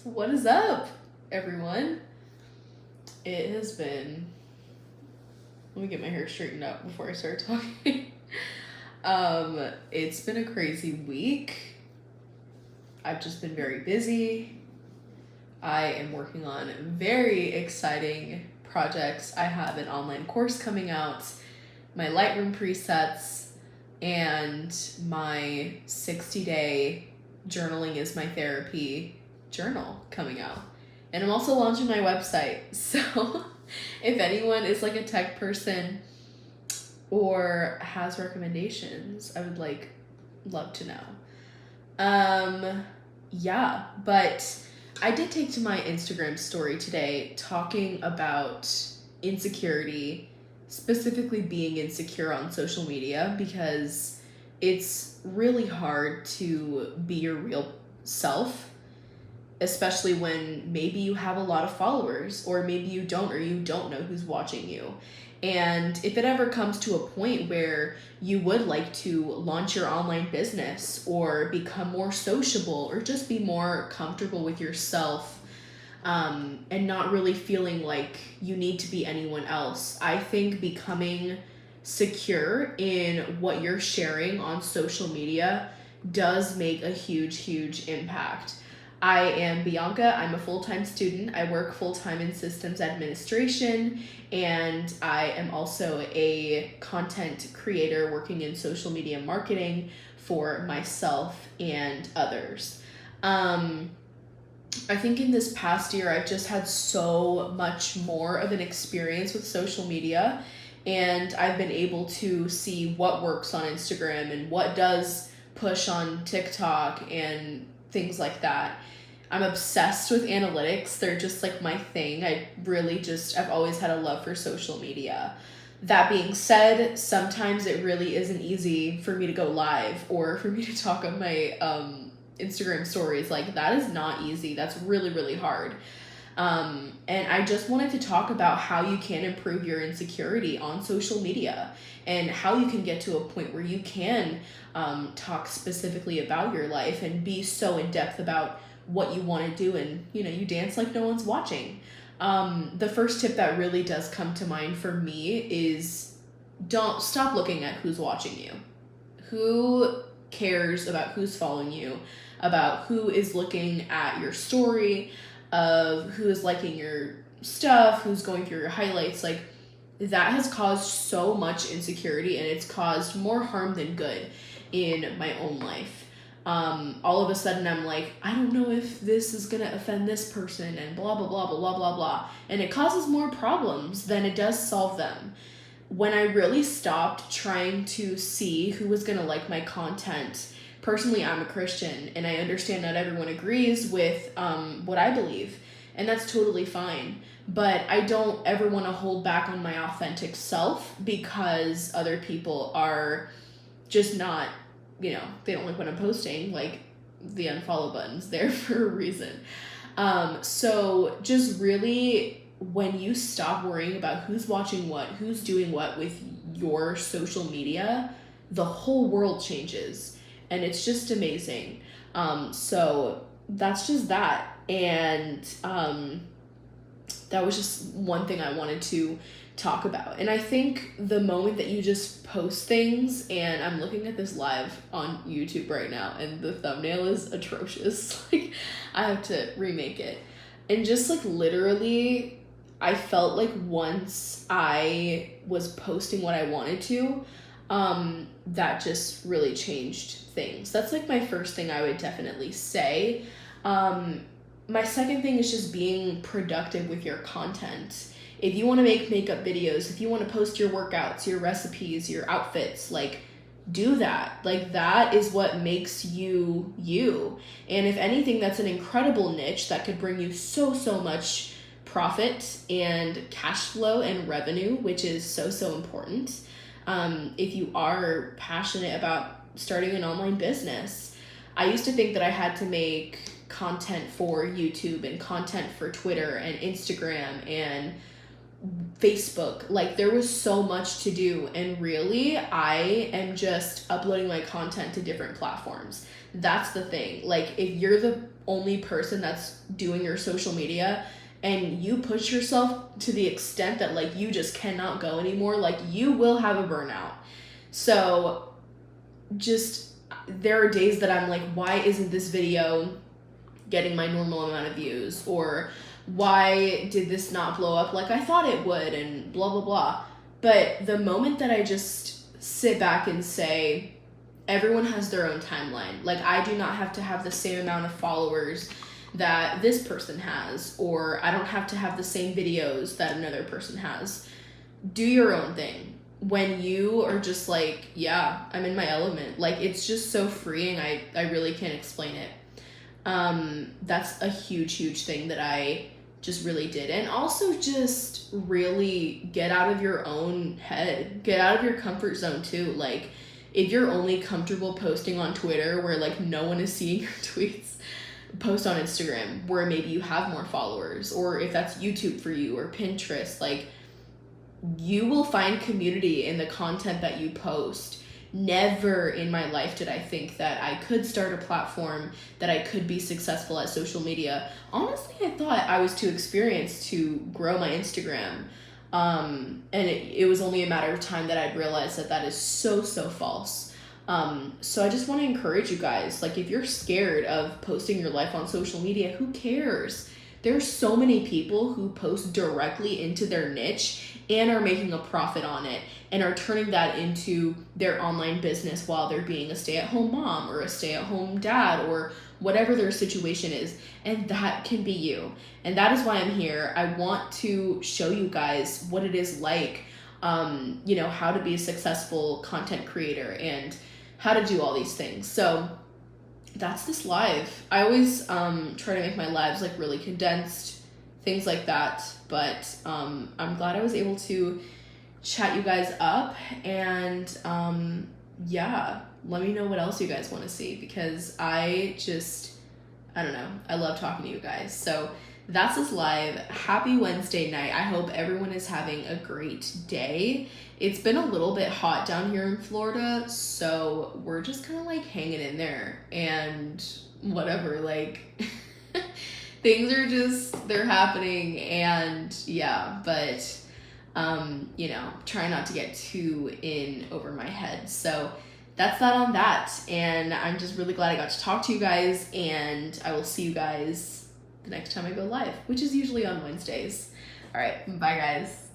What is up, everyone? It has been. Let me get my hair straightened up before I start talking. It's been a crazy week. I've just been very busy. I am working on very exciting projects. I have an online course coming out, my Lightroom presets, and my 60-day journaling is my therapy journal coming out. And I'm also launching my website. So if anyone is like a tech person or has recommendations, I would love to know. Yeah, but I did take to my Instagram story today talking about insecurity, specifically being insecure on social media, because it's really hard to be your real self, especially when maybe you have a lot of followers, or maybe you don't, or you don't know who's watching you. And if it ever comes to a point where you would like to launch your online business or become more sociable or just be more comfortable with yourself, and not really feeling like you need to be anyone else, I think becoming secure in what you're sharing on social media does make a huge impact. I am Bianca. I'm a full-time student. I work full-time in systems administration, and I am also a content creator working in social media marketing for myself and others. I think in this past year, I've just had so much more of an experience with social media, and I've been able to see what works on Instagram and what does push on TikTok and things like that. I'm obsessed with analytics. They're just like my thing. I've always had a love for social media. That being said, sometimes it really isn't easy for me to go live or for me to talk on my Instagram stories. Like, that is not easy. That's really hard. And I just wanted to talk about how you can improve your insecurity on social media and how you can get to a point where you can talk specifically about your life and be so in depth about what you want to do, and you dance like no one's watching. The first tip that really does come to mind for me is don't stop looking at who's watching you. Who cares about who's following you, about who is looking at your story, of who is liking your stuff, who's going through your highlights. Like, that has caused so much insecurity, and it's caused more harm than good in my own life. All of a sudden I'm like, I don't know if this is gonna offend this person, and blah blah blah blah blah blah, and it causes more problems than it does solve them. When I really stopped trying to see who was gonna like my content, personally, I'm a Christian, and I understand not everyone agrees with what I believe, and that's totally fine. But I don't ever want to hold back on my authentic self because other people are just not, they don't like what I'm posting. Like, the unfollow button's there for a reason. So just really, when you stop worrying about who's watching what, who's doing what with your social media, the whole world changes, and it's just amazing. So that's just that. And that was just one thing I wanted to talk about. And I think the moment that you just post things, and I'm looking at this live on YouTube right now, and the thumbnail is atrocious. Like, I have to remake it. And just like literally, I felt like once I was posting what I wanted to, that just really changed things. That's like my first thing I would definitely say. My second thing is just being productive with your content. If you want to make makeup videos, if you want to post your workouts, your recipes, your outfits, like, do that. Like, that is what makes you you. And if anything, that's an incredible niche that could bring you so much profit and cash flow and revenue, which is so important. If you are passionate about starting an online business. I used to think that I had to make content for YouTube and content for Twitter and Instagram and Facebook. Like, there was so much to do, and really I am just uploading my content to different platforms. that's the thing. Like, if you're the only person that's doing your social media and you push yourself to the extent that like you just cannot go anymore, like you will have a burnout. So just, there are days that I'm like, why isn't this video getting my normal amount of views? Or why did this not blow up like I thought it would? And blah, blah, blah. But the moment that I just sit back and say, everyone has their own timeline. Like, I do not have to have the same amount of followers that this person has, or I don't have to have the same videos that another person has. Do your own thing. When you are just like, yeah, I'm in my element, like, it's just so freeing. I really can't explain it. That's a huge thing that I just really did. And also just really get out of your own head, get out of your comfort zone too. Like, if you're only comfortable posting on Twitter where like no one is seeing your tweets, post on Instagram where maybe you have more followers, or if that's YouTube for you, or Pinterest. Like, you will find community in the content that you post. Never in my life did I think that I could start a platform, that I could be successful at social media. Honestly, I thought I was too experienced to grow my Instagram. And it was only a matter of time that I'd realize that that is so false. So I just want to encourage you guys, like, if you're scared of posting your life on social media, who cares? There's so many people who post directly into their niche and are making a profit on it and are turning that into their online business while they're being a stay-at-home mom or a stay-at-home dad or whatever their situation is. And that can be you. And that is why I'm here. I want to show you guys what it is like, how to be a successful content creator and how to do all these things. So that's this live. I always try to make my lives like really condensed, things like that. But I'm glad I was able to chat you guys up, and let me know what else you guys want to see, because I don't know, I love talking to you guys. So that's this live. Happy Wednesday night. I hope everyone is having a great day. It's been a little bit hot down here in Florida, so we're just kind of like hanging in there and whatever, like things are just, they're happening, and yeah, but try not to get too in over my head. So that's that on that, and I'm just really glad I got to talk to you guys, and I will see you guys the next time I go live, which is usually on Wednesdays. All right, bye guys.